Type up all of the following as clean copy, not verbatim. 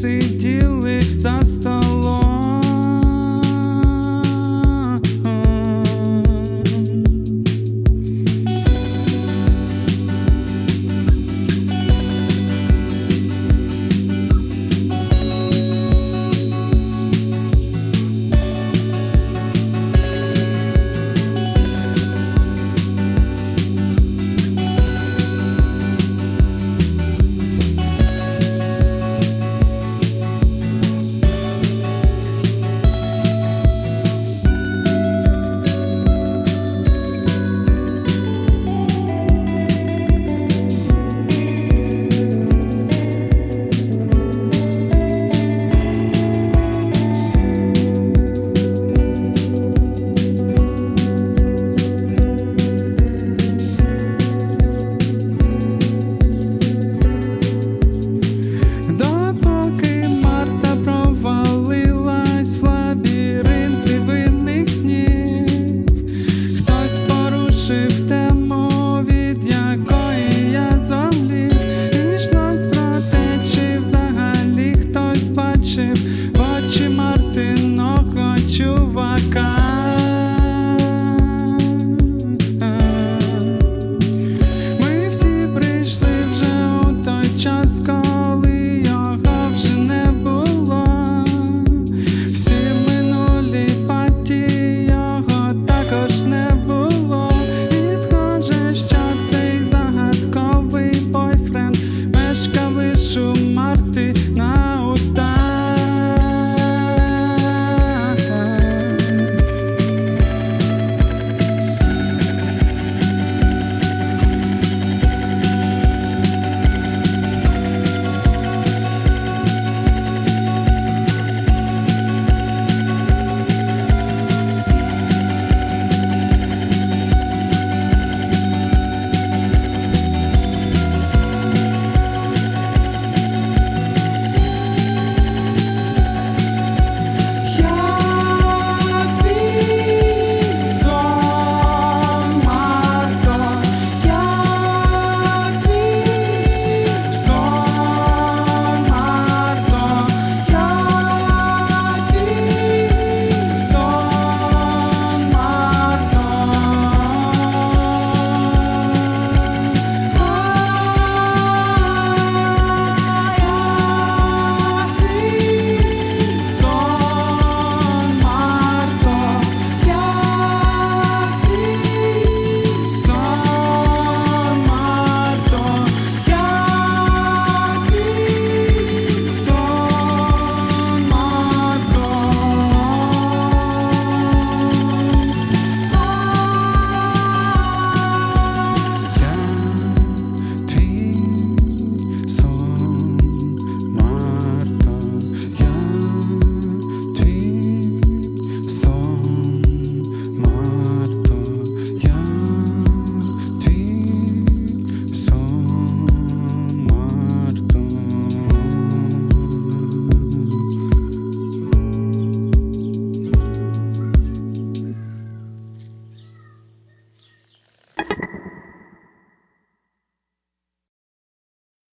сиділи за столом.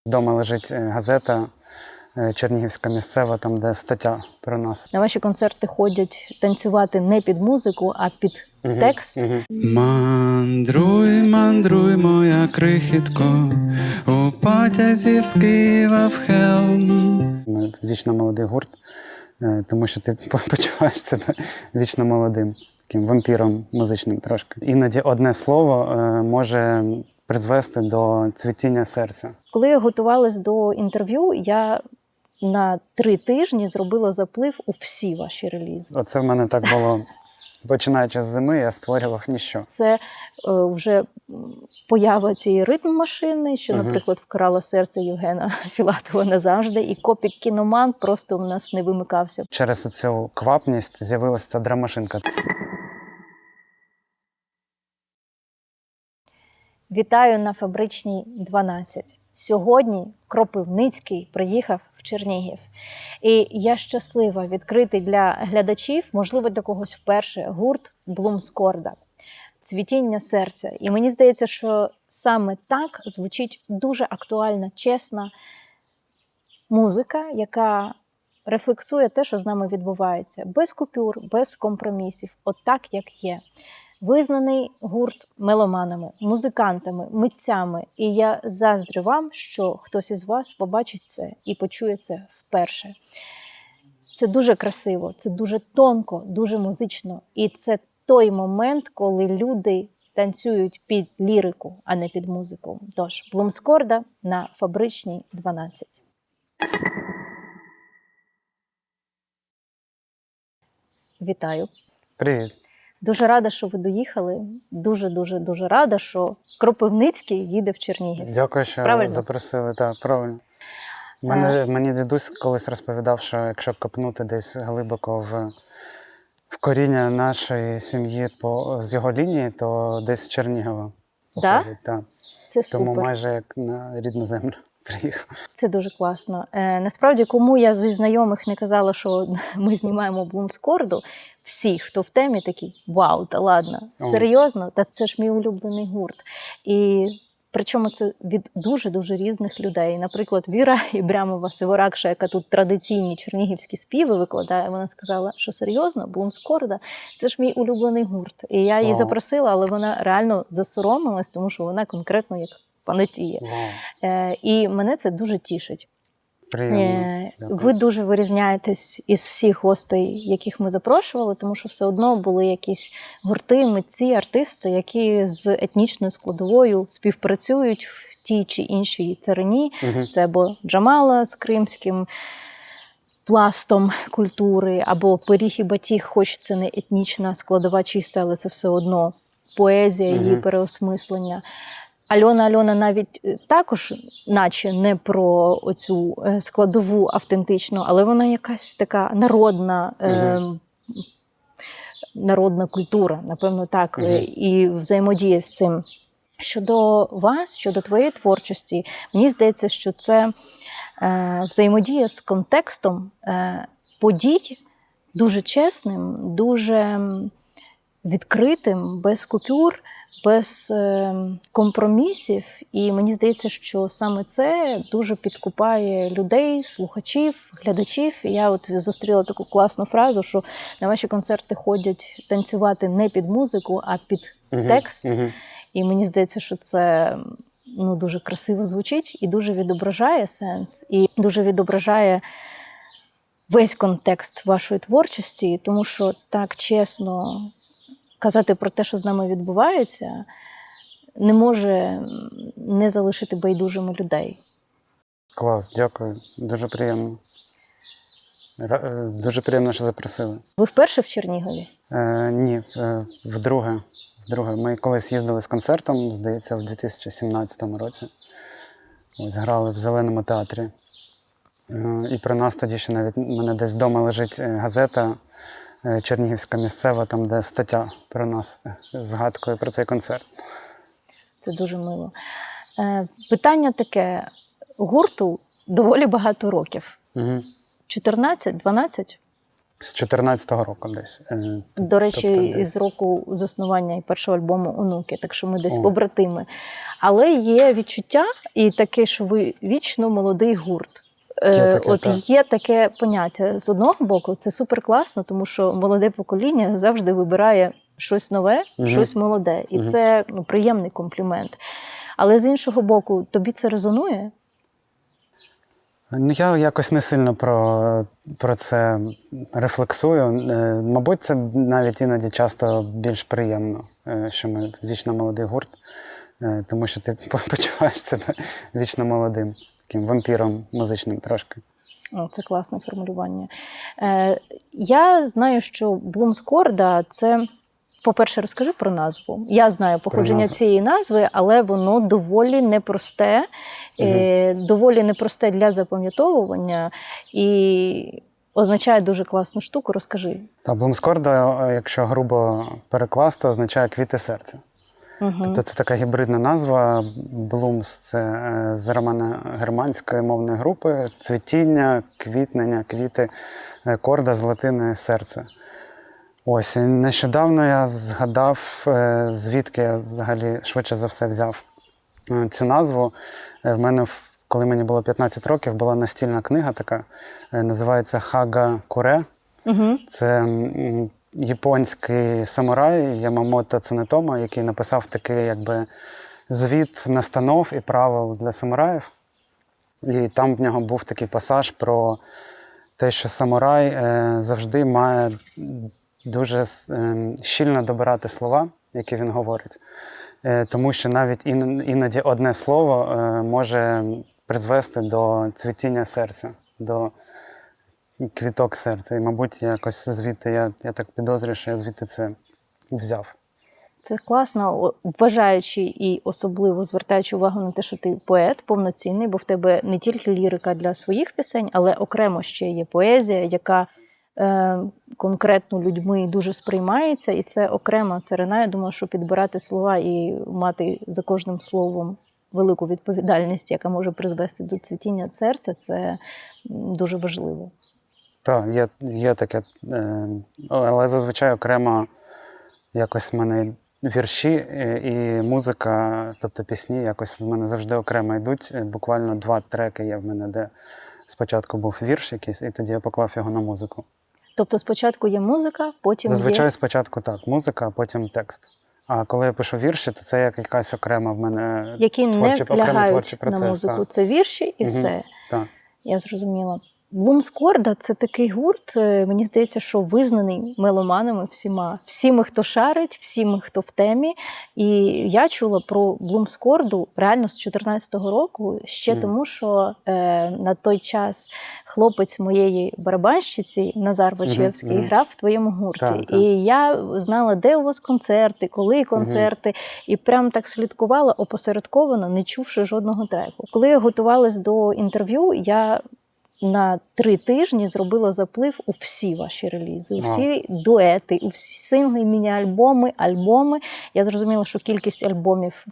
Вдома лежить газета чернігівська місцева, там де стаття про нас. На ваші концерти ходять танцювати не під музику, а під текст. Мандруй, мандруй, моя крихітко, у потязі з Києва в Хелм. Ми вічно молодий гурт, тому що ти почуваєш себе вічно молодим, таким вампіром музичним трошки. Іноді одне слово може призвести до цвітіння серця. Коли я готувалась до інтерв'ю, я на 3 тижні зробила заплив у всі ваші релізи. Оце в мене так було. Починаючи з зими, я створював ніщо. Це вже поява цієї ритм-машини, що, наприклад, вкрала серце Євгена Філатова назавжди, і Копік Кіноман просто в нас не вимикався. Через цю квапність з'явилася ця драмашинка. Вітаю на Фабричній 12. Сьогодні Кропивницький приїхав в Чернігів. І я щаслива відкрити для глядачів, можливо, для когось вперше, гурт Блумскорда «Цвітіння серця». І мені здається, що саме так звучить дуже актуальна, чесна музика, яка рефлексує те, що з нами відбувається. Без купюр, без компромісів, от так, як є. Визнаний гурт меломанами, музикантами, митцями. І я заздрю вам, що хтось із вас побачить це і почує це вперше. Це дуже красиво, це дуже тонко, дуже музично. І це той момент, коли люди танцюють під лірику, а не під музику. Тож, Блумскорда на Фабричній, 12. Вітаю. Привіт. Дуже рада, що ви доїхали. Дуже рада, що Кропивницький їде в Чернігів. Дякую, що Правильно? запросили. Так, правильно. Мені дідусь колись розповідав, що якщо копнути десь глибоко в коріння нашої сім'ї з його лінії, то десь з Чернігова походить. Так. Це супер. Тому майже як на рідну землю приїхав. Це дуже класно. Насправді, кому я зі знайомих не казала, що ми знімаємо Блумскорду, всі, хто в темі, такі: вау, та ладно, серйозно? Та це ж мій улюблений гурт. І причому це від дуже різних людей. Наприклад, Віра Ібрямова-Сиворакша, яка тут традиційні чернігівські співи викладає, вона сказала, що серйозно, Блумскорда – це ж мій улюблений гурт. І я її запросила, але вона реально засоромилась, тому що вона конкретно як фанатіє. І мене це дуже тішить. Приємно. Ви дуже вирізняєтесь із всіх гостей, яких ми запрошували, тому що все одно були якісь гурти, митці, артисти, які з етнічною складовою співпрацюють в тій чи іншій царині. Це або Джамала з кримським пластом культури, або Пиріг і Батіг, хоч це не етнічна складова чиста, але це все одно поезія, її переосмислення. Альона навіть також, наче не про оцю складову автентичну, але вона якась така народна культура, напевно, так, і взаємодія з цим. Щодо вас, щодо твоєї творчості, мені здається, що це взаємодія з контекстом подій дуже чесним, дуже відкритим, без купюр, без компромісів. І мені здається, що саме це дуже підкупає людей, слухачів, глядачів. І я от зустріла таку класну фразу, що на ваші концерти ходять танцювати не під музику, а під текст. І мені здається, що це дуже красиво звучить і дуже відображає сенс, і дуже відображає весь контекст вашої творчості, тому що так чесно казати про те, що з нами відбувається, не може не залишити байдужими людей. Клас, дякую. Дуже приємно. Дуже приємно, що запросили. Ви вперше в Чернігові? Ні, вдруге. Ми колись їздили з концертом, здається, в 2017 році. Ось грали в Зеленому театрі. І при нас тоді ще навіть у мене десь вдома лежить газета чернігівська місцева, там де стаття про нас з згадкою про цей концерт. Це дуже мило. Питання таке. Гурту доволі багато років. 14, 12? З 14-го року десь. До речі, тобто із року заснування і першого альбому «Онуки», так що ми десь побратими. Але є відчуття і таке, що ви вічно молодий гурт. Є таке поняття. З одного боку, це супер класно, тому що молоде покоління завжди вибирає щось нове, щось молоде. І це приємний комплімент. Але з іншого боку, тобі це резонує? Я якось не сильно про це рефлексую. Мабуть, це навіть іноді часто більш приємно, що ми вічно молодий гурт, тому що ти почуваєш себе вічно молодим, таким вампіром музичним трошки. Це класне формулювання. Я знаю, що Блумскорда – це, по-перше, розкажи про назву. Я знаю походження цієї назви, але воно доволі непросте, доволі непросте для запам'ятовування і означає дуже класну штуку. Розкажи. Блумскорда, якщо грубо перекласти, означає «квіти серця». Тобто це така гібридна назва. Блумс – це з романо-германської мовної групи, цвітіння, квітнення, квіти, корда з латини «серце». Ось, і нещодавно я згадав, звідки я взагалі швидше за все взяв цю назву. В мене в коли мені було 15 років, була настільна книга така, називається «Хага Куре». Угу. Це японський самурай Ямамото Цунетомо, який написав такий якби звіт настанов і правил для самураїв. І там в нього був такий пасаж про те, що самурай завжди має дуже щільно добирати слова, які він говорить. Тому що навіть іноді одне слово може призвести до цвітіння серця, до квіток серця. І, мабуть, якось звідти, я так підозрюю, що я звідти це взяв. Це класно, вважаючи і особливо звертаючи увагу на те, що ти поет повноцінний, бо в тебе не тільки лірика для своїх пісень, але окремо ще є поезія, яка конкретно людьми дуже сприймається, і це окрема царина. Я думаю, що підбирати слова і мати за кожним словом велику відповідальність, яка може призвести до цвітіння серця, це дуже важливо. Так, є таке, але зазвичай окремо якось в мене вірші і музика, тобто пісні, якось в мене завжди окремо йдуть. Буквально 2 треки є в мене, де спочатку був вірш якийсь, і тоді я поклав його на музику. Тобто спочатку є музика, потім Зазвичай є... спочатку так, музика, а потім текст. А коли я пишу вірші, то це як якась окрема в мене які не окремий лягають творчий процес. на музику. Так. Це вірші і все. Так. Я зрозуміла. Блумскорда – це такий гурт, мені здається, що визнаний меломанами всіми, хто шарить, всіми, хто в темі. І я чула про Блумскорду реально з 14-го року, ще тому, що на той час хлопець моєї барабанщиці, Назар Бачевський, грав в твоєму гурті. Так. І я знала, де у вас концерти, коли концерти, і прям так слідкувала опосередковано, не чувши жодного треку. Коли я готувалась до інтерв'ю, я на 3 тижні зробила заплив у всі ваші релізи, у всі дуети, у всі сингли, міні-альбоми, альбоми. Я зрозуміла, що кількість альбомів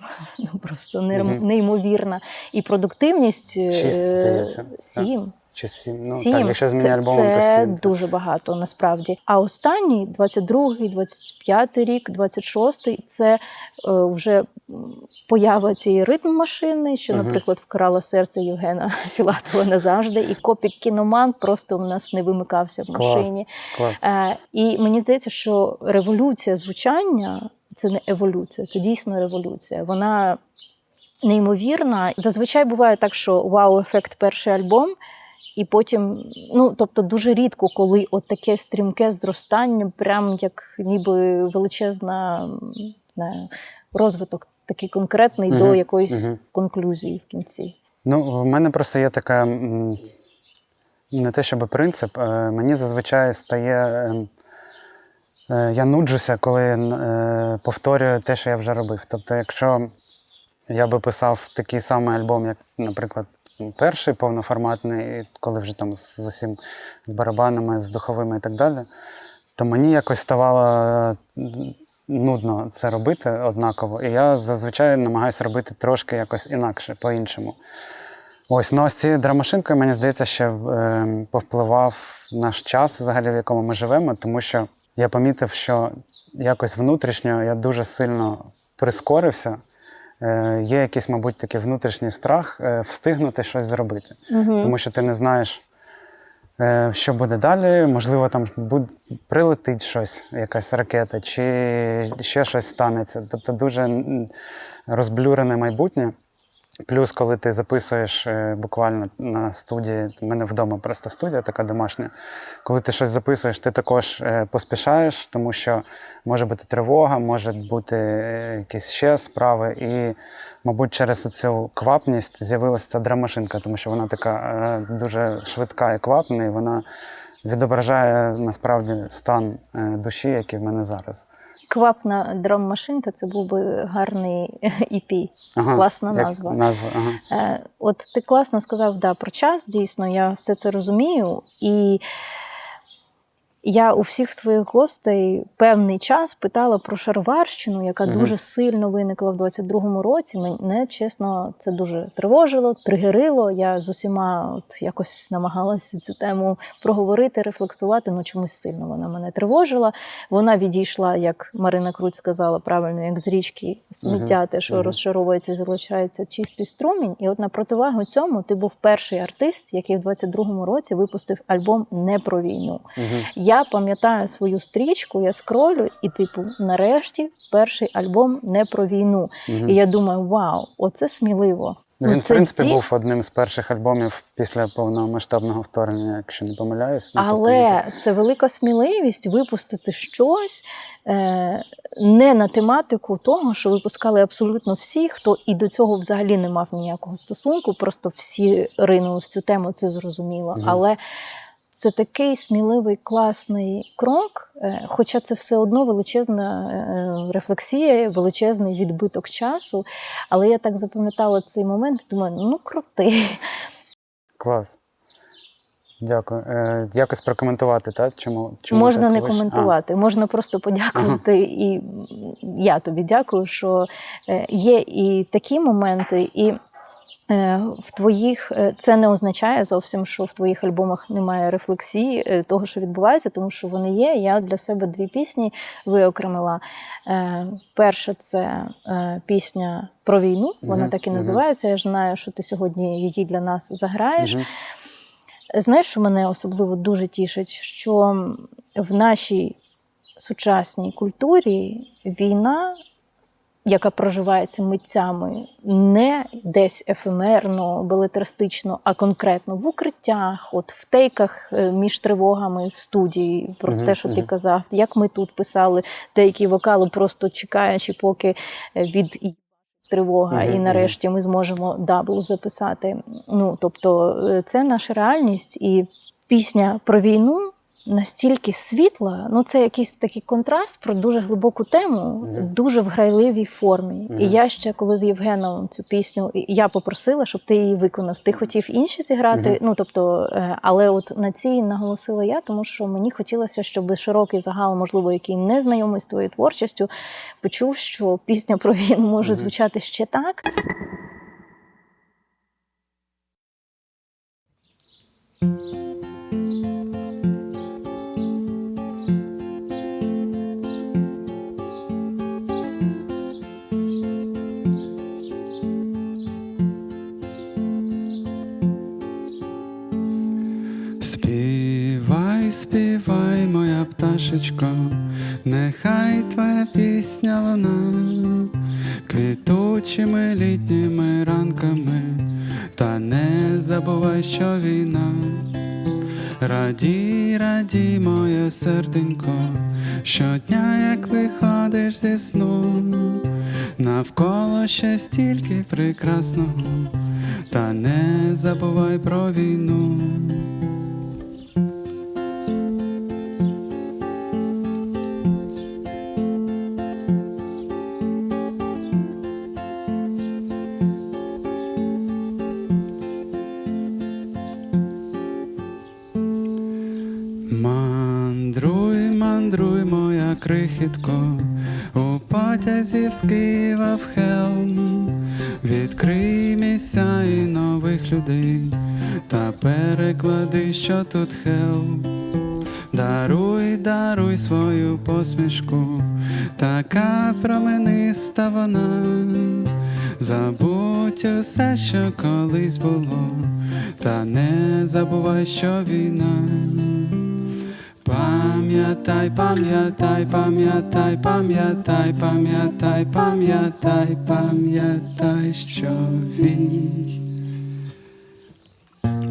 просто неймовірна. І продуктивність 6, здається. 7. Чи 7. Ну, 7. так, якщо з міні-альбомом, то 7. Це дуже багато, насправді. А останній, 22-й, 25-й рік, 26-й, це вже поява цієї ритм-машини, що, наприклад, вкрала серце Євгена Філатова назавжди, і Копік Кіноман просто в нас не вимикався в машині. Клас. І мені здається, що революція звучання – це не еволюція, це дійсно революція. Вона неймовірна. Зазвичай буває так, що вау-ефект перший альбом, і потім, тобто дуже рідко, коли от таке стрімке зростання, прям як ніби величезна розвиток такий конкретний до якоїсь конклюзії в кінці. Ну, в мене просто є така, не те щоб принцип, мені зазвичай стає, я нуджуся, коли повторюю те, що я вже робив. Тобто, якщо я би писав такий самий альбом, як, наприклад, перший повноформатний, коли вже там з усім, з барабанами, з духовими і так далі, то мені якось ставало нудно це робити однаково. І я зазвичай намагаюся робити трошки якось інакше, по-іншому. Ось, ну а з цією драмашинкою, мені здається, ще повпливав наш час, взагалі, в якому ми живемо, тому що я помітив, що якось внутрішньо я дуже сильно прискорився. Є якийсь, мабуть, такий внутрішній страх встигнути щось зробити. Тому що ти не знаєш, що буде далі. Можливо, там прилетить щось, якась ракета, чи ще щось станеться. Тобто дуже розблюрене майбутнє. Плюс, коли ти записуєш буквально на студії, у мене вдома просто студія така домашня, коли ти щось записуєш, ти також поспішаєш, тому що може бути тривога, можуть бути якісь ще справи. І, мабуть, через цю квапність з'явилася ця драмашинка, тому що вона така дуже швидка і квапна, і вона відображає насправді стан душі, який в мене зараз. Квапна драм-машинка – це був би гарний EP. Класна назва. От ти класно сказав про час, дійсно, я все це розумію. І Я у всіх своїх гостей певний час питала про шароварщину, яка дуже сильно виникла в 22-му році. Мене, чесно, це дуже тривожило, тригерило. Я з усіма якось намагалася цю тему проговорити, рефлексувати, чомусь сильно вона мене тривожила. Вона відійшла, як Марина Круць сказала правильно, як з річки сміття, те, що розшаровується і залишається чистий струмінь. І от на противагу цьому ти був перший артист, який в 22-му році випустив альбом «Не про війну». Я пам'ятаю свою стрічку, я скролю, і нарешті перший альбом «Не про війну». І я думаю, вау, оце сміливо. Він, в принципі, був одним з перших альбомів після повномасштабного вторгнення, якщо не помиляюсь. Але це велика сміливість випустити щось не на тематику того, що випускали абсолютно всі, хто і до цього взагалі не мав ніякого стосунку, просто всі ринули в цю тему, це зрозуміло. Але це такий сміливий, класний крок, хоча це все одно величезна рефлексія, величезний відбиток часу. Але я так запам'ятала цей момент і думаю, крутий. Клас. Дякую. Якось прокоментувати, так? Чому можна не коментувати, можна просто подякувати. І я тобі дякую, що є і такі моменти, і в твоїх, це не означає зовсім, що в твоїх альбомах немає рефлексії того, що відбувається, тому що вони є. Я для себе 2 пісні виокремила. Перша – це пісня про війну, вона так і називається. Я ж знаю, що ти сьогодні її для нас заграєш. Знаєш, що мене особливо дуже тішить? Що в нашій сучасній культурі війна, яка проживається митцями, не десь ефемерно, белетристично, а конкретно в укриттях, в тейках між тривогами в студії, про те, що ти казав, як ми тут писали деякі вокали, просто чекаючи, поки від тривога, і нарешті ми зможемо дабл записати. Тобто це наша реальність, і пісня про війну настільки світла, це якийсь такий контраст про дуже глибоку тему, дуже в грайливій формі. І я ще, коли з Євгеном цю пісню, я попросила, щоб ти її виконав. Ти хотів інші зіграти, але от на цій наголосила я, тому що мені хотілося, щоб широкий загал, можливо, який не знайомий з твоєю творчістю, почув, що пісня про війну може звучати ще так. Співай, співай, моя пташечко, нехай твоя пісня луна квітучими літніми ранками, та не забувай, що війна. Радій, радій, моє серденько, щодня, як виходиш зі сну, навколо ще стільки прекрасного, та не забувай про війну. Мандруй, мандруй, моя крихітко, у потязі з Києва в Хелм. Відкрий місця і нових людей, та переклади, що тут хел. Даруй, даруй свою посмішку, така промениста вона. Забудь усе, що колись було, та не забувай, що війна. Пам'ятай, пам'ятай, пам'ятай, пам'ятай, пам'ятай, пам'ятай, пам'ятай, що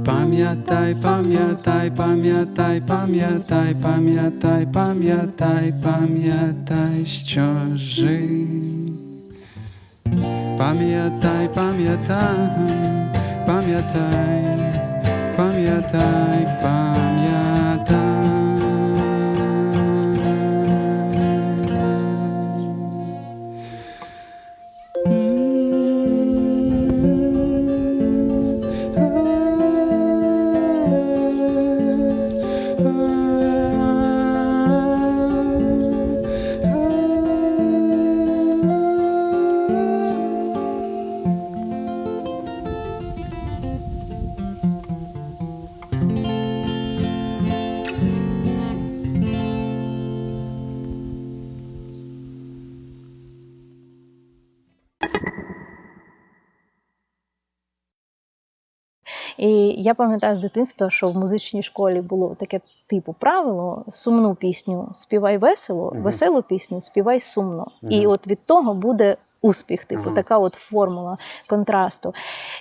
пам'ятай, пам'ятай, пам'ятай, пам'ятай, пам'ятай, пам'ятай, пам'ятай, що жив. Пам'ятай, пам'ятай, пам'ятай, пам'ятай, пам'ятай. І я пам'ятаю з дитинства, що в музичній школі було таке типу правило: сумну пісню співай весело, веселу пісню співай сумно. І от від того буде успіх, типу, така от формула контрасту.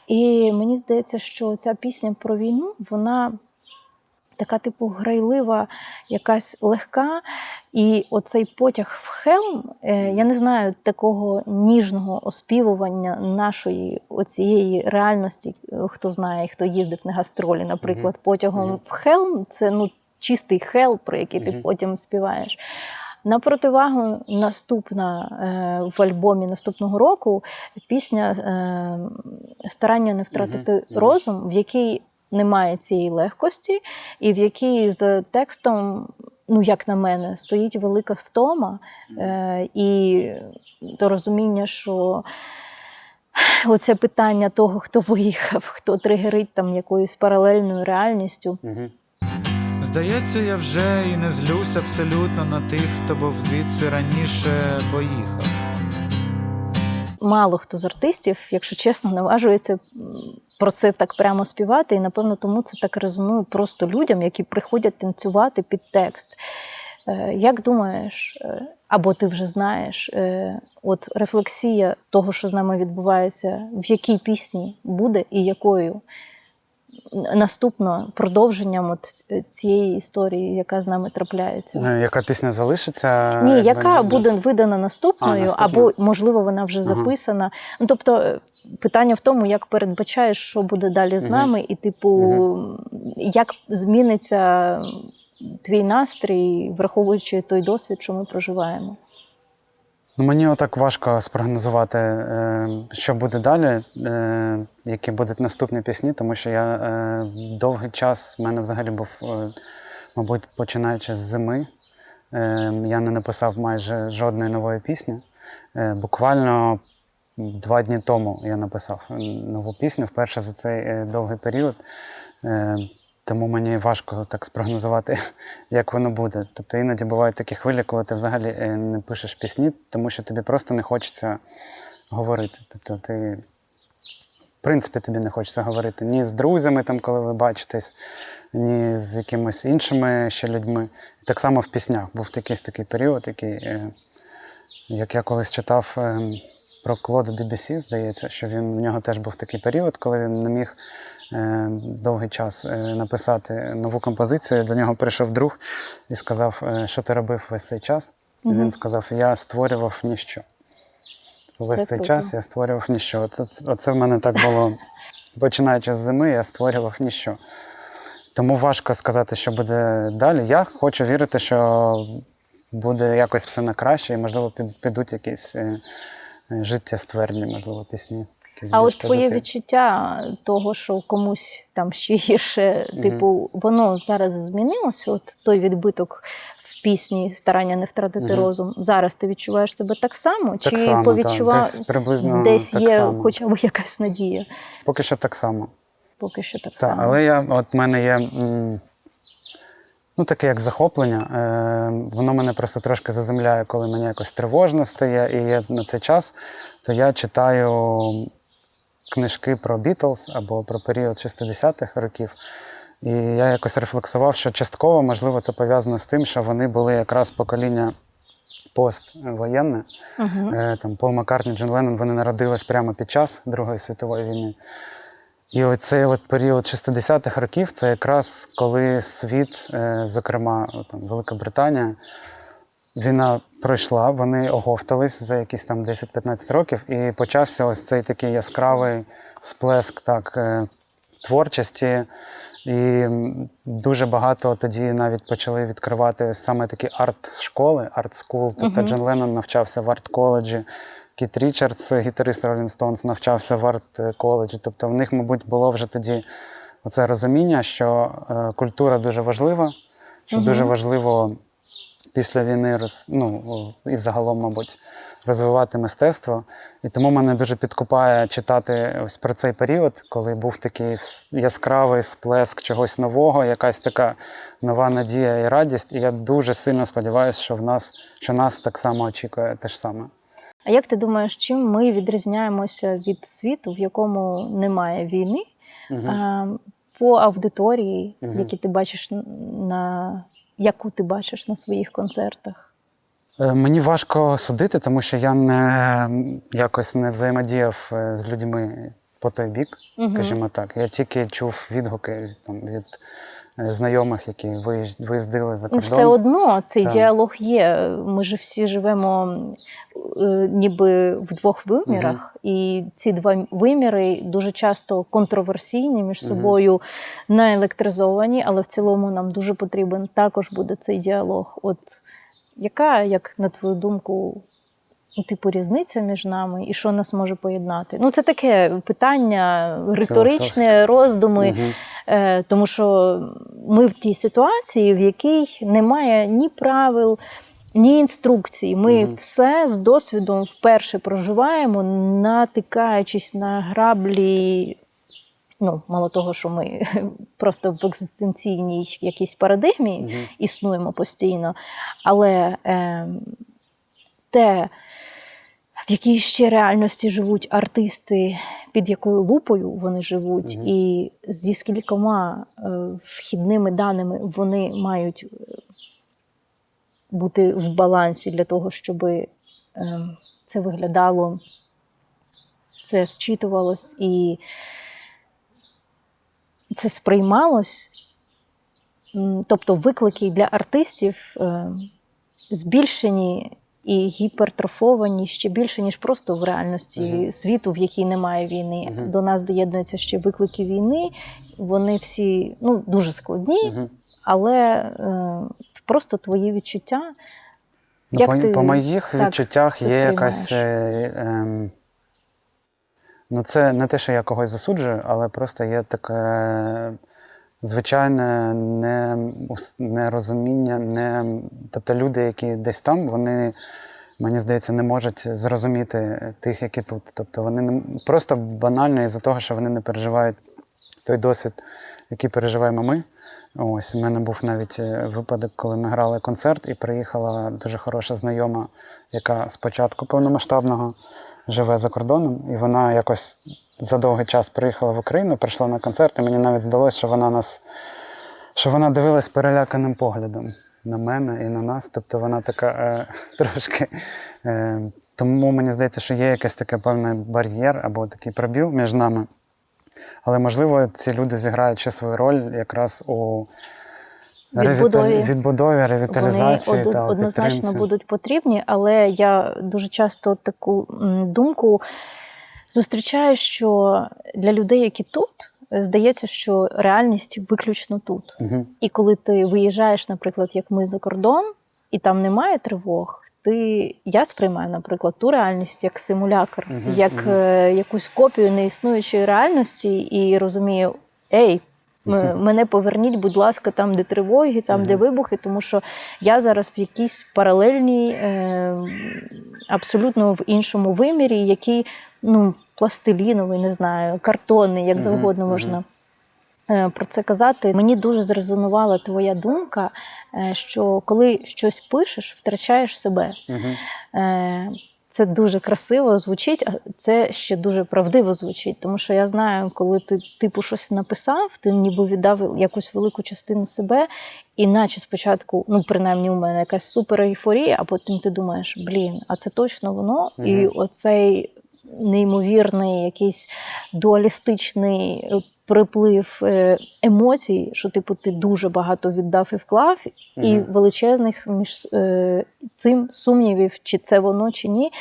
І мені здається, що ця пісня про війну, вона така, типу, грайлива, якась легка. І оцей потяг в Хелм, я не знаю такого ніжного оспівування нашої оцієї реальності, хто знає, хто їздив на гастролі, наприклад, потягом в Хелм, це чистий хел, про який ти потім співаєш. На противагу наступна в альбомі наступного року пісня «Старання не втратити розум», в якій немає цієї легкості, і в якій з текстом, як на мене, стоїть велика втома і то розуміння, що оце питання того, хто виїхав, хто тригерить там якоюсь паралельною реальністю. Здається, я вже і не злюсь абсолютно на тих, хто був звідси раніше поїхав. Мало хто з артистів, якщо чесно, наважується про це так прямо співати, і, напевно, тому це так резонує просто людям, які приходять танцювати під текст. Як думаєш, або ти вже знаєш, от рефлексія того, що з нами відбувається, в якій пісні буде і якою наступно продовженням от цієї історії, яка з нами трапляється? Яка пісня залишиться? Ні, яка буде видана наступною, або, можливо, вона вже записана. Тобто, питання в тому, як передбачаєш, що буде далі з нами, і, як зміниться твій настрій, враховуючи той досвід, що ми проживаємо. Мені отак важко спрогнозувати, що буде далі, які будуть наступні пісні, тому що я довгий час, в мене взагалі був, мабуть, починаючи з зими, я не написав майже жодної нової пісні. Буквально 2 дні тому я написав нову пісню, вперше за цей довгий період. Тому мені важко так спрогнозувати, як воно буде. Тобто іноді бувають такі хвилі, коли ти взагалі не пишеш пісні, тому що тобі просто не хочеться говорити. Тобто ти, в принципі, тобі не хочеться говорити ні з друзями, там, коли ви бачитесь, ні з якимись іншими ще людьми. І так само в піснях. Був якийсь такий період, який, як я колись читав про Клода Дебюссі, здається, що в нього теж був такий період, коли він не міг довгий час написати нову композицію. До нього прийшов друг і сказав, що ти робив весь цей час. І він сказав, я створював ніщо. Весь цей час я створював ніщо. Оце в мене так було, починаючи з зими, я створював ніщо. Тому важко сказати, що буде далі. Я хочу вірити, що буде якось все на краще, і, можливо, підуть якісь життєстверні, можливо, пісні. А от твоє відчуття того, що комусь там ще гірше, воно зараз змінилося? От той відбиток в пісні «Старання не втратити розум». Зараз ти відчуваєш себе так само? Так чи само, повідчував, десь так є само. хоча б якась надія? Поки що так само. Поки що так само. Але в мене є таке як захоплення. Воно мене просто трошки заземляє, коли мені якось тривожно стає. І я на цей час, то я читаю книжки про Бітлз або про період 60-х років. І я якось рефлексував, що частково, можливо, це пов'язано з тим, що вони були якраз покоління поствоєнне. Там Пол Маккартні, Джон Леннон, вони народились прямо під час Другої світової війни. І оцей період 60-х років, це якраз коли світ, зокрема там, Велика Британія, війна пройшла, вони оговтались за якісь там 10-15 років, і почався ось цей такий яскравий сплеск творчості. І дуже багато тоді навіть почали відкривати саме такі арт-школи, арт-скул. Тобто Джон Леннон навчався в арт-коледжі, Кіт Річардс, гітарист Rolling Stones, навчався в арт-коледжі. Тобто в них, мабуть, було вже тоді оце розуміння, що культура дуже важлива, що дуже важливо після війни, і загалом, мабуть, розвивати мистецтво. І тому мене дуже підкупає читати ось про цей період, коли був такий яскравий сплеск чогось нового, якась така нова надія і радість. І я дуже сильно сподіваюся, що нас так само очікує те ж саме. А як ти думаєш, чим ми відрізняємося від світу, в якому немає війни, по аудиторії, Мгм. які ти бачиш яку ти бачиш на своїх концертах? Мені важко судити, тому що я якось не взаємодіяв з людьми по той бік, скажімо так. Я тільки чув відгуки від знайомих, які виїздили за Ну, кордон. все одно цей Так. діалог є. Ми ж всі живемо ніби в двох вимірах, і ці два виміри дуже часто контроверсійні, між собою наелектризовані, але в цілому нам дуже потрібен також буде цей діалог. От яка, як на твою думку, типу різниця між нами і що нас може поєднати? Ну, це таке питання риторичне, роздуми. Тому що ми в тій ситуації, в якій немає ні правил, ні інструкцій. Ми все з досвідом вперше проживаємо, натикаючись на граблі. Ну, мало того, що ми просто в екзистенційній якійсь парадигмі існуємо постійно, але те, в якій ще реальності живуть артисти, під якою лупою вони живуть, і зі скількома вхідними даними вони мають бути в балансі для того, щоб це виглядало, це зчитувалось і це сприймалось. Тобто виклики для артистів збільшені і гіпертрофовані ще більше, ніж просто в реальності світу, в якій немає війни. До нас доєднуються ще виклики війни. Вони всі дуже складні, але просто твої відчуття. По моїх відчуттях є якась... це не те, що я когось засуджую, але просто є таке звичайне нерозуміння. Тобто люди, які десь там, вони, мені здається, не можуть зрозуміти тих, які тут. Тобто вони просто банально із-за того, що вони не переживають той досвід, який переживаємо ми. Ось, у мене був навіть випадок, коли ми грали концерт, і приїхала дуже хороша знайома, яка спочатку повномасштабного живе за кордоном, і вона якось за довгий час приїхала в Україну, прийшла на концерт, і мені навіть здалося, що вона дивилась переляканим поглядом на мене і на нас. Тобто вона така трошки... Тому мені здається, що є якийсь такий певний бар'єр або такий пробіл між нами. Але, можливо, ці люди зіграють ще свою роль якраз у відбудові, ревіталізації. Вони однозначно будуть потрібні, але я дуже часто таку думку зустрічаю, що для людей, які тут, здається, що реальність виключно тут. І коли ти виїжджаєш, наприклад, як ми за кордон, і там немає тривог, я сприймаю, наприклад, ту реальність як симулякр, як якусь копію неіснуючої реальності і розумію, мене поверніть, будь ласка, там, де тривоги, там, де вибухи, тому що я зараз в якійсь паралельній, абсолютно в іншому вимірі, який, пластиліновий, не знаю, картонний, як завгодно можна про це казати. Мені дуже зрезонувала твоя думка, що коли щось пишеш, втрачаєш себе. Це дуже красиво звучить, а це ще дуже правдиво звучить. Тому що я знаю, коли ти типу щось написав, ти ніби віддав якусь велику частину себе, і наче спочатку, принаймні у мене якась супер ейфорія, а потім ти думаєш, а це точно воно? І оцей неймовірний якийсь дуалістичний приплив емоцій, що типу ти дуже багато віддав і вклав, і величезних між цим сумнівів, чи це воно, чи ні.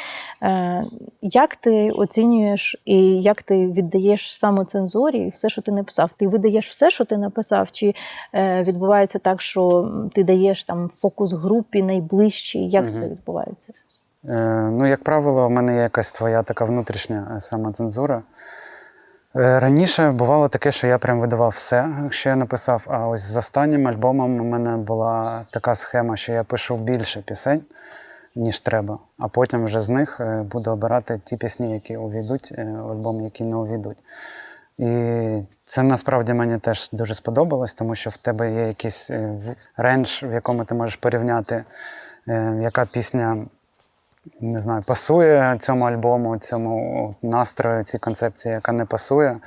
Як ти оцінюєш і як ти віддаєш самоцензурі все, що ти написав? Ти видаєш все, що ти написав, чи відбувається так, що ти даєш там фокус-групі найближчій? Як це відбувається? Як правило, у мене є якась твоя така внутрішня самоцензура. Раніше бувало таке, що я прям видавав все, що я написав, а ось з останнім альбомом у мене була така схема, що я пишу більше пісень, ніж треба, а потім вже з них буду обирати ті пісні, які увійдуть в альбом, які не увійдуть. І це насправді мені теж дуже сподобалось, тому що в тебе є якийсь рендж, в якому ти можеш порівняти, яка пісня, не знаю, пасує цьому альбому, цьому настрою, цій концепції, яка не пасує.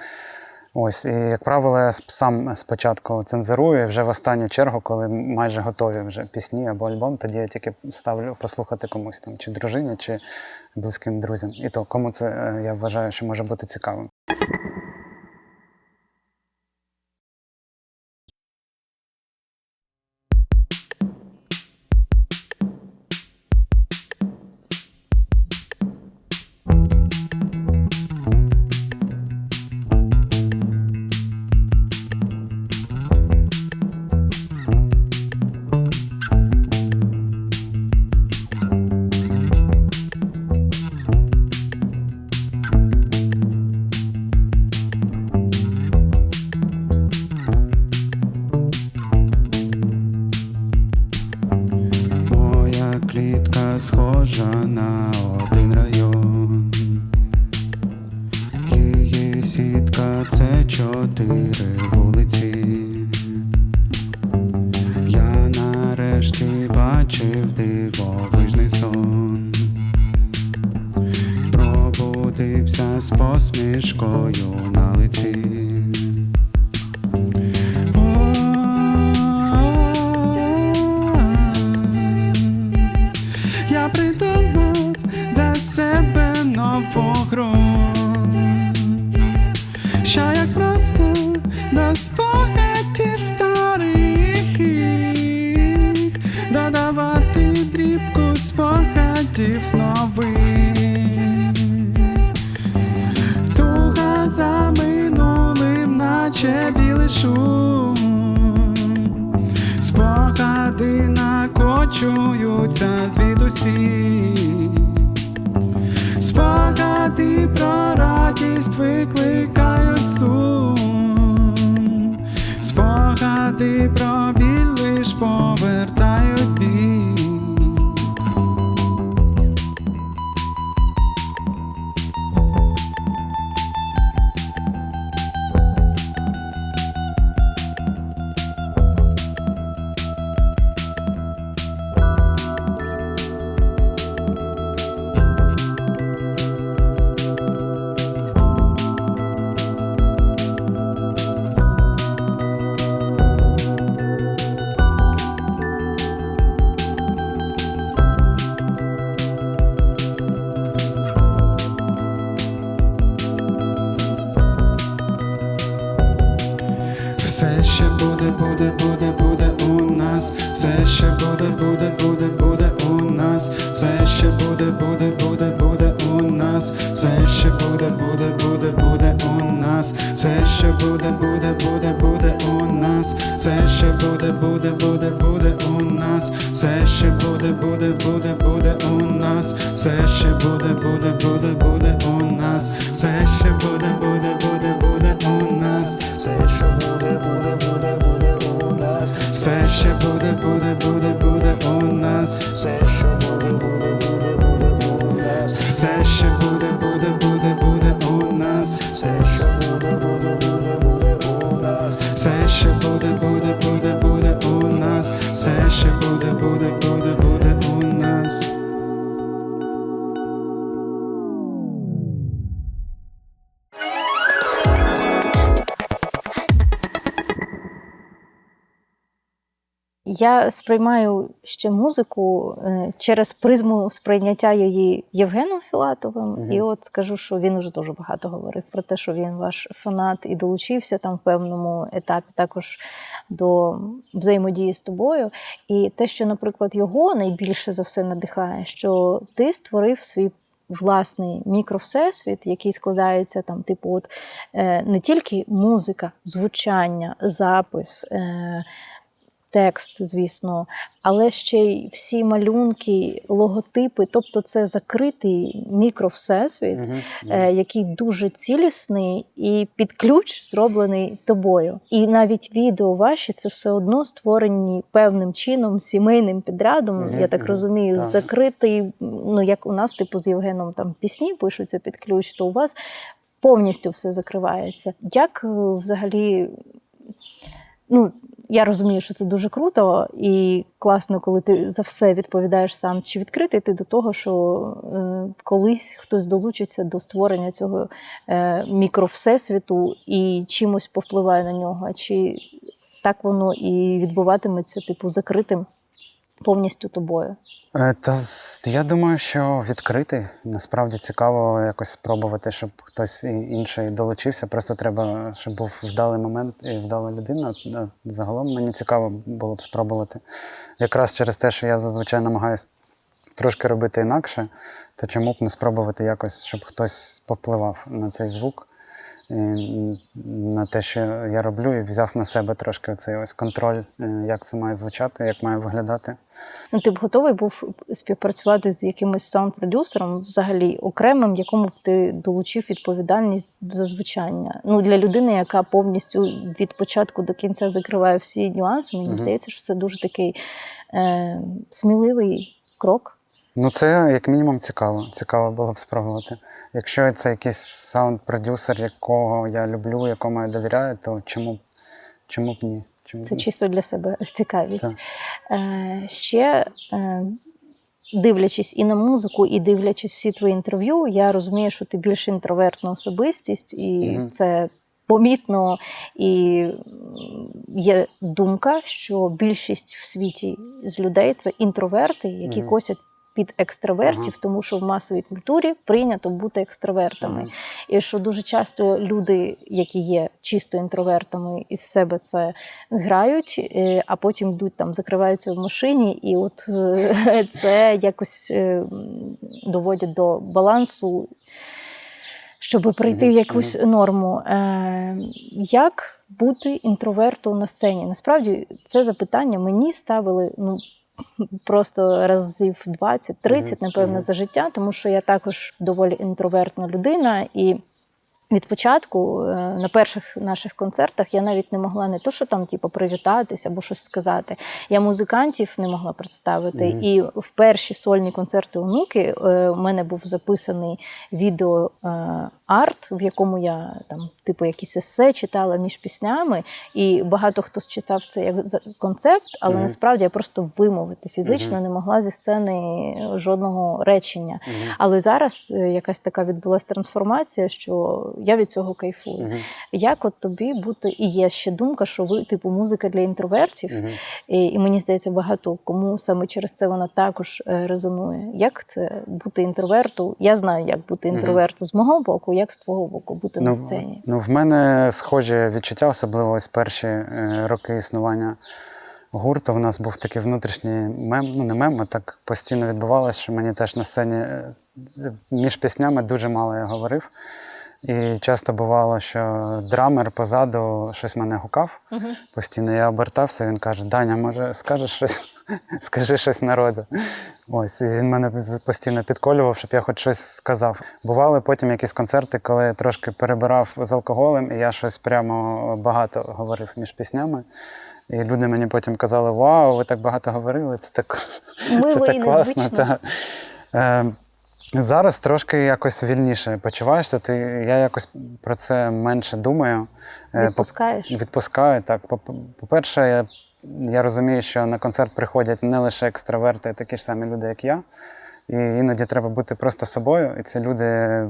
Ось, і, як правило, я сам спочатку цензурую, і вже в останню чергу, коли майже готові вже пісні або альбом, тоді я тільки ставлю послухати комусь там, чи дружині, чи близьким друзям. І то, кому це, я вважаю, що може бути цікавим. Клітка схожа на один район. Її сітка — це 4 вулиці. Я нарешті бачив дивовижний сон. Пробудився з посмішкою на лиці. Я придумав для себе нову гру, що як просто до спогадів старих додавати дрібку спогадів нових. Туга за минулим, наче білий шум. Спогади накочуються звідусі. Спогади про радість викликають сум. Спогади про біль лиш повертають біль. Все ще буде, буде, буде, буде у нас. Все ще буде, буде, буде, буде у нас. Все ще буде, буде, буде, буде у нас. Все ще буде, буде, буде, буде у нас. Все ще буде, буде, буде, буде у нас. Все ще буде, буде, буде, буде у нас. Все ще буде, буде, буде, буде у нас. Все ще буде, буде, буде, буде у нас. Все ще буде, буде, буде, буде у нас. Все ще буде, буде, буде, буде у нас. Все ще буде, буде, буде, буде у нас. Все ще буде, буде, буде, буде у нас. Все ще буде, буде, буде, буде у нас. Все ще буде, буде, буде, буде у нас. Все ще буде, буде, буде, буде у нас. Все ще буде, буде, буде, буде у нас. Я сприймаю ще музику через призму сприйняття її Євгеном Філатовим. І от скажу, що він уже дуже багато говорив про те, що він ваш фанат і долучився там в певному етапі також до взаємодії з тобою. І те, що, наприклад, його найбільше за все надихає, що ти створив свій власний мікровсесвіт, який складається там, типу, от не тільки музика, звучання, запис, текст, звісно, але ще й всі малюнки, логотипи. Тобто це закритий мікровсесвіт, який дуже цілісний і під ключ зроблений тобою. І навіть відео ваші – це все одно створені певним чином, сімейним підрядом, я так розумію, закритий, ну як у нас, типу, з Євгеном там пісні пишуться під ключ, то у вас повністю все закривається. Як взагалі ну, я розумію, що це дуже круто і класно, коли ти за все відповідаєш сам. Чи відкритий ти до того, що колись хтось долучиться до створення цього мікровсесвіту і чимось повпливає на нього? А чи так воно і відбуватиметься, типу, закритим повністю тобою? Я думаю, що відкритий. Насправді цікаво якось спробувати, щоб хтось інший долучився. Просто треба, щоб був вдалий момент і вдала людина. Загалом мені цікаво було б спробувати. Якраз через те, що я зазвичай намагаюся трошки робити інакше, то чому б не спробувати якось, щоб хтось попливав на цей звук, і на те, що я роблю, і взяв на себе трошки цей ось контроль, як це має звучати, як має виглядати. Ну, ти б готовий був співпрацювати з якимось саунд-продюсером, взагалі окремим, якому б ти долучив відповідальність за звучання? Ну, для людини, яка повністю від початку до кінця закриває всі нюанси, мені здається, що це дуже такий сміливий крок. Ну, це як мінімум цікаво. Цікаво було б спробувати. Якщо це якийсь саунд-продюсер, якого я люблю, якому я довіряю, то чому б ні? Це чисто для себе цікавість. Ще дивлячись і на музику, і дивлячись всі твої інтерв'ю, я розумію, що ти більш інтровертна особистість, і це помітно. І є думка, що більшість в світі з людей – це інтроверти, які косять під екстравертів, тому що в масовій культурі прийнято бути екстравертами. І що дуже часто люди, які є чисто інтровертами, із себе це грають, а потім йдуть там, закриваються в машині, і от це якось доводять до балансу, щоб прийти в якусь норму. Як бути інтровертом на сцені? Насправді, це запитання мені ставили, просто разів 20-30, напевно, за життя, тому що я також доволі інтровертна людина, і від початку на перших наших концертах я навіть не могла не то, що там привітатися або щось сказати. Я музикантів не могла представити. І в перші сольні концерти онуки у мене був записаний відео-арт, в якому я там якісь есе читала між піснями, і багато хто читав це як концепт, але насправді я просто вимовити фізично не могла зі сцени жодного речення. Але зараз якась така відбулася трансформація, що я від цього кайфую. Як от тобі бути, і є ще думка, що ви, музика для інтровертів, і мені здається, багато кому саме через це вона також резонує. Як це бути інтроверту? Я знаю, як бути інтроверту з мого боку, як з твого боку бути на сцені. В мене схожі відчуття, особливо ось перші роки існування гурту. У нас був такий внутрішній мем, не мем, а так постійно відбувалося, що мені теж на сцені між піснями дуже мало я говорив. І часто бувало, що драмер позаду щось мене гукав. Постійно я обертався, він каже: Даня, може скажеш щось? Скажи щось народу. Ось, і він мене постійно підколював, щоб я хоч щось сказав. Бували потім якісь концерти, коли я трошки перебирав з алкоголем, і я щось прямо багато говорив між піснями. І люди мені потім казали: вау, ви так багато говорили, це так класно. Зараз трошки якось вільніше почуваєшся, я якось про це менше думаю. Відпускаєш? Відпускаю, так. По-перше, я розумію, що на концерт приходять не лише екстраверти, а такі ж самі люди, як я. І іноді треба бути просто собою, і ці люди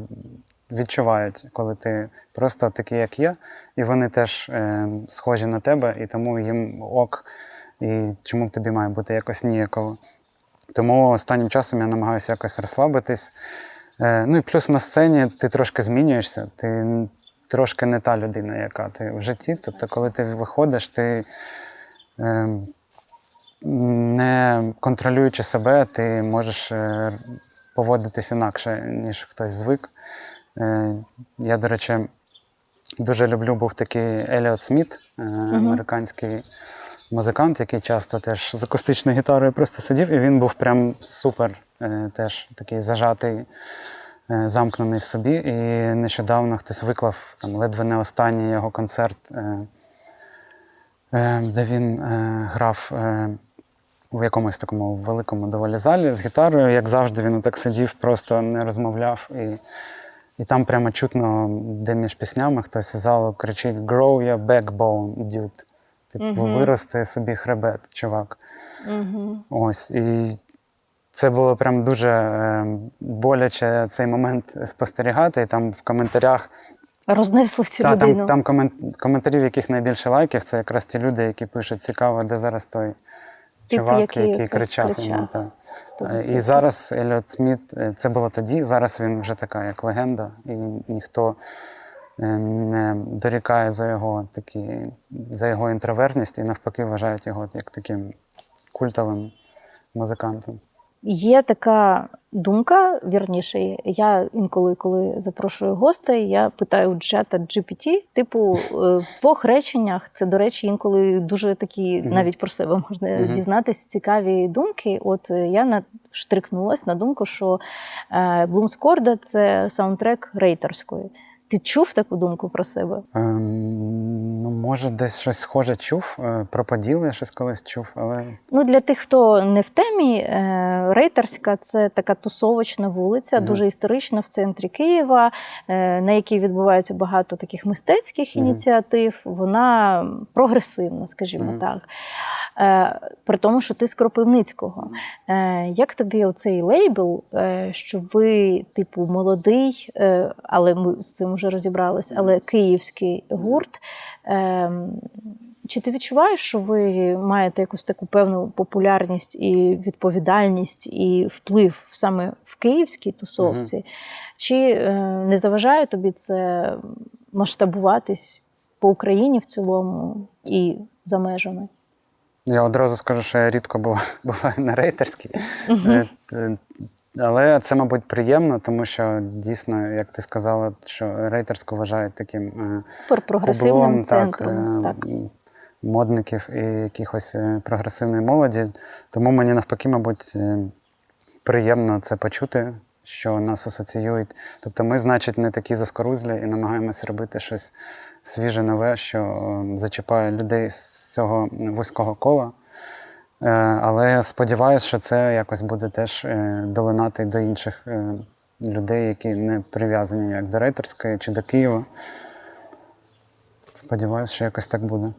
відчувають, коли ти просто такий, як є, і вони теж схожі на тебе, і тому їм ок, і чому б тобі має бути якось ніяково. Тому останнім часом я намагаюся якось розслабитись. Ну і плюс на сцені ти трошки змінюєшся, ти трошки не та людина, яка ти в житті. Тобто, коли ти виходиш, ти не контролюючи себе, ти можеш поводитись інакше, ніж хтось звик. Я, до речі, дуже люблю, був такий Еліот Сміт, американський музикант, який часто теж з акустичною гітарою просто сидів, і він був прям супер, теж такий зажатий, замкнений в собі. І нещодавно хтось виклав там ледве не останній його концерт, де він грав в якомусь такому великому доволі залі з гітарою. Як завжди, він отак сидів, просто не розмовляв. І там прямо чутно, де між піснями хтось із залу кричить: «Grow your backbone, dude». Типу, вирости собі хребет, чувак. Угу. Ось. І це було прям дуже боляче цей момент спостерігати. І там в коментарях Рознесли цю Та, людину. там коментарів, яких найбільше лайків, це якраз ті люди, які пишуть, цікаво, де зараз той чувак, який оце кричав. Йому, та. 100%. І зараз Елліот Сміт, це було тоді, зараз він вже така як легенда, і ніхто не дорікає за його інтровертність, і навпаки вважають його як таким культовим музикантом. Є така думка, вірніше, я інколи, коли запрошую гостей, я питаю у чата GPT, типу, в 2 реченнях, це, до речі, інколи дуже такі, навіть про себе можна дізнатися, цікаві думки. От я штрикнулась на думку, що Блумскорда – це саундтрек рейтерської. Ти чув таку думку про себе? Ну, може, десь щось схоже чув, про Поділ я щось колись чув, але... Ну, для тих, хто не в темі, Рейтерська – це така тусовочна вулиця, дуже історична в центрі Києва, на якій відбувається багато таких мистецьких ініціатив. Вона прогресивна, скажімо так. При тому, що ти з Кропивницького. Як тобі оцей лейбл, що ви, типу, молодий, але ми з цим вже розібрались, але київський гурт, чи ти відчуваєш, що ви маєте якусь таку певну популярність і відповідальність і вплив саме в київській тусовці? Чи не заважає тобі це масштабуватись по Україні в цілому і за межами? Я одразу скажу, що я рідко буваю на рейтерській. Але це, мабуть, приємно, тому що дійсно, як ти сказала, що рейтерську вважають таким суперпрогресивним центром. Так. Модників і якихось прогресивної молоді. Тому мені навпаки, мабуть, приємно це почути, що нас асоціюють. Тобто ми, значить, не такі заскорузлі і намагаємось робити щось свіже, нове, що зачіпає людей з цього вузького кола. Але я сподіваюся, що це якось буде теж долинати до інших людей, які не прив'язані як до рейтерської чи до Києва. Сподіваюся, що якось так буде.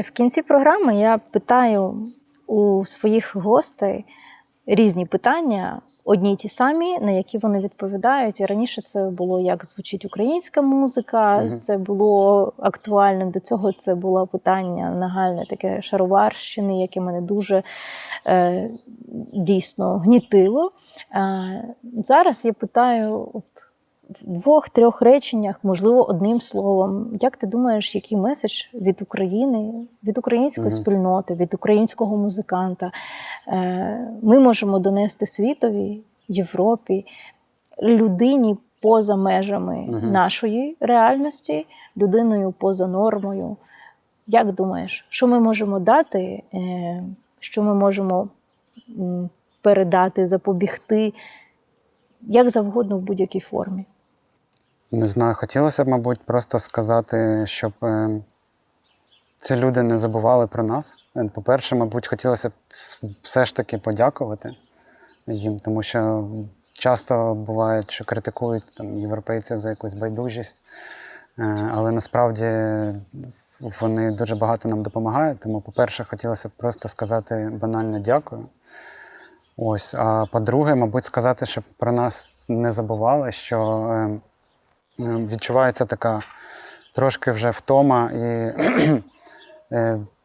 В кінці програми я питаю у своїх гостей різні питання, одні й ті самі, на які вони відповідають. І раніше це було, як звучить українська музика, це було актуальним. До цього це було питання нагальне, таке шароварщини, яке мене дуже дійсно гнітило. Зараз я питаю в 2-3 реченнях, можливо, одним словом. Як ти думаєш, який меседж від України, від української спільноти, від українського музиканта ми можемо донести світові, Європі, людині поза межами нашої реальності, людиною поза нормою? Як думаєш, що ми можемо дати, що ми можемо передати, запобігти, як завгодно в будь-якій формі? Не знаю, хотілося б, мабуть, просто сказати, щоб ці люди не забували про нас. По-перше, мабуть, хотілося б все ж таки подякувати їм, тому що часто буває, що критикують там, європейців за якусь байдужість, але насправді вони дуже багато нам допомагають. Тому, по-перше, хотілося б просто сказати банально дякую. Ось. А по-друге, мабуть, сказати, щоб про нас не забували, що відчувається така трошки вже втома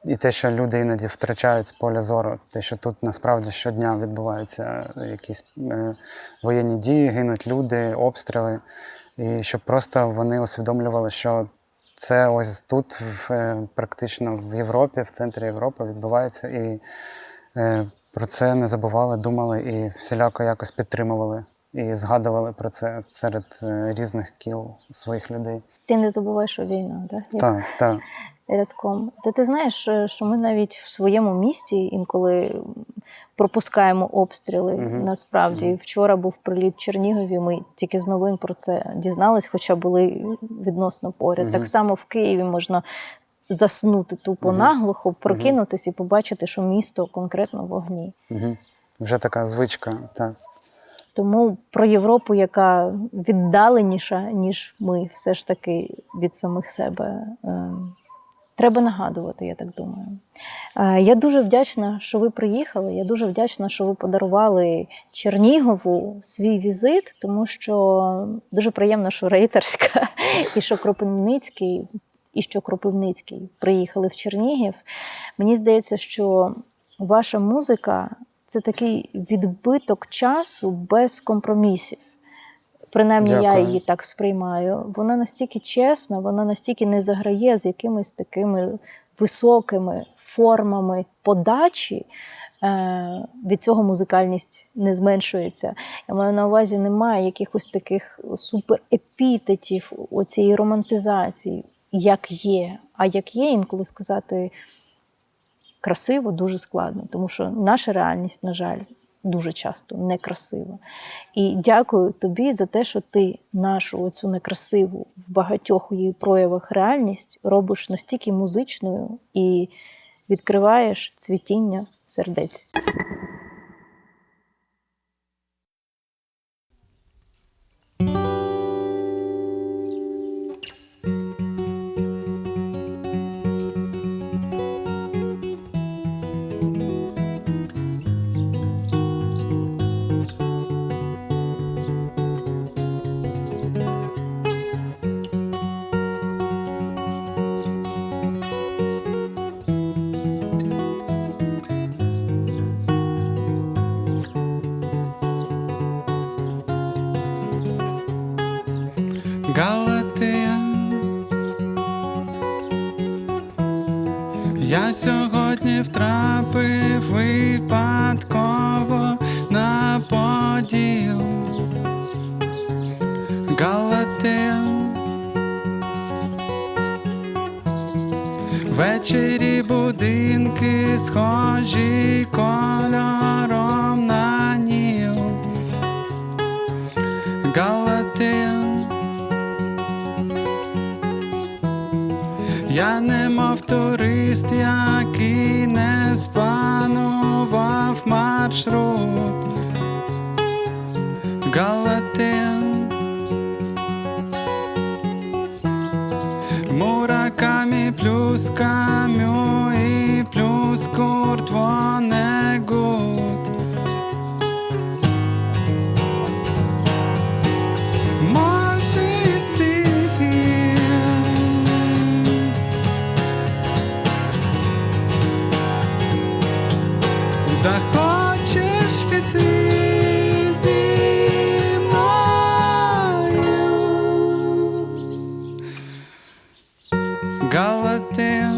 і те, що люди іноді втрачають з поля зору, те, що тут насправді щодня відбуваються якісь воєнні дії, гинуть люди, обстріли, і щоб просто вони усвідомлювали, що це ось тут, практично в Європі, в центрі Європи відбувається, і про це не забували, думали і всіляко якось підтримували. І згадували про це серед різних кіл своїх людей. Ти не забуваєш, що війна, так? Так, так. Рядком. Ти знаєш, що ми навіть в своєму місті інколи пропускаємо обстріли. Насправді, вчора був приліт в Чернігові, ми тільки з новин про це дізнались, хоча були відносно поряд. Так само в Києві можна заснути тупо наглухо, прокинутись і побачити, що місто конкретно в вогні. Вже така звичка, так. Тому про Європу, яка віддаленіша, ніж ми, все ж таки від самих себе, треба нагадувати, я так думаю. Я дуже вдячна, що ви приїхали. Я дуже вдячна, що ви подарували Чернігову свій візит, тому що дуже приємно, що Рейтерська і що Кропивницький приїхали в Чернігів. Мені здається, що ваша музика – це такий відбиток часу без компромісів. Принаймні, я Дякую. її так сприймаю. Вона настільки чесна, вона настільки не заграє з якимись такими високими формами подачі. Від цього музикальність не зменшується. Я маю на увазі, немає якихось таких суперепітетів оцієї романтизації, як є. А як є, інколи сказати красиво дуже складно, тому що наша реальність, на жаль, дуже часто некрасива. І дякую тобі за те, що ти нашу оцю некрасиву в багатьох її проявах реальність робиш настільки музичною і відкриваєш цвітіння сердець. Галатея. Я сьогодні втрапив випадково на поділ. Галатея. Ввечері будинки схожі кольором на Ніл. Галатея. Я немов турист, який не спланував маршрут. Галатея. Муракамі плюс Камю і плюс Курт Вонегут. Може і ти захочеш піти зі мною. Галатея.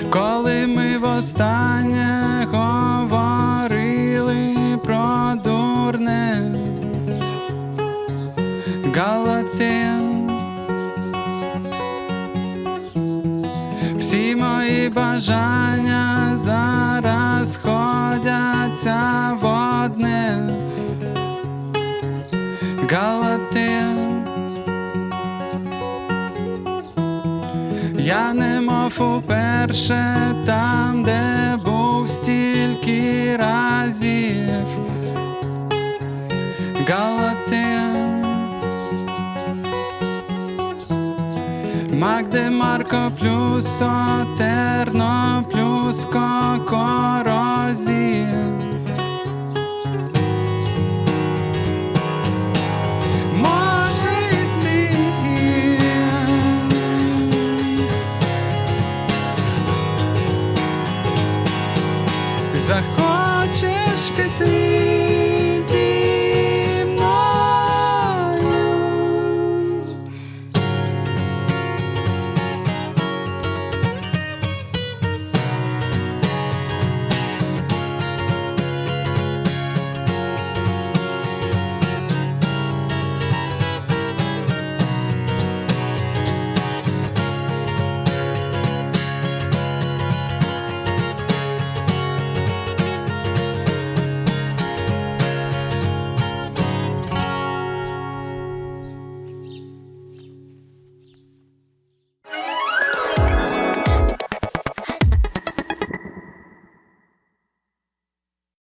Коли ми востаннє говорили про дурне. Галатея. Всі мої бажання зараз сходяться в одне. Галатея. Я немов уперше там, де був стільки разів. Галатея. Магде Марко плюс Отерно плюс Кокорозі. Може і ти захочеш піти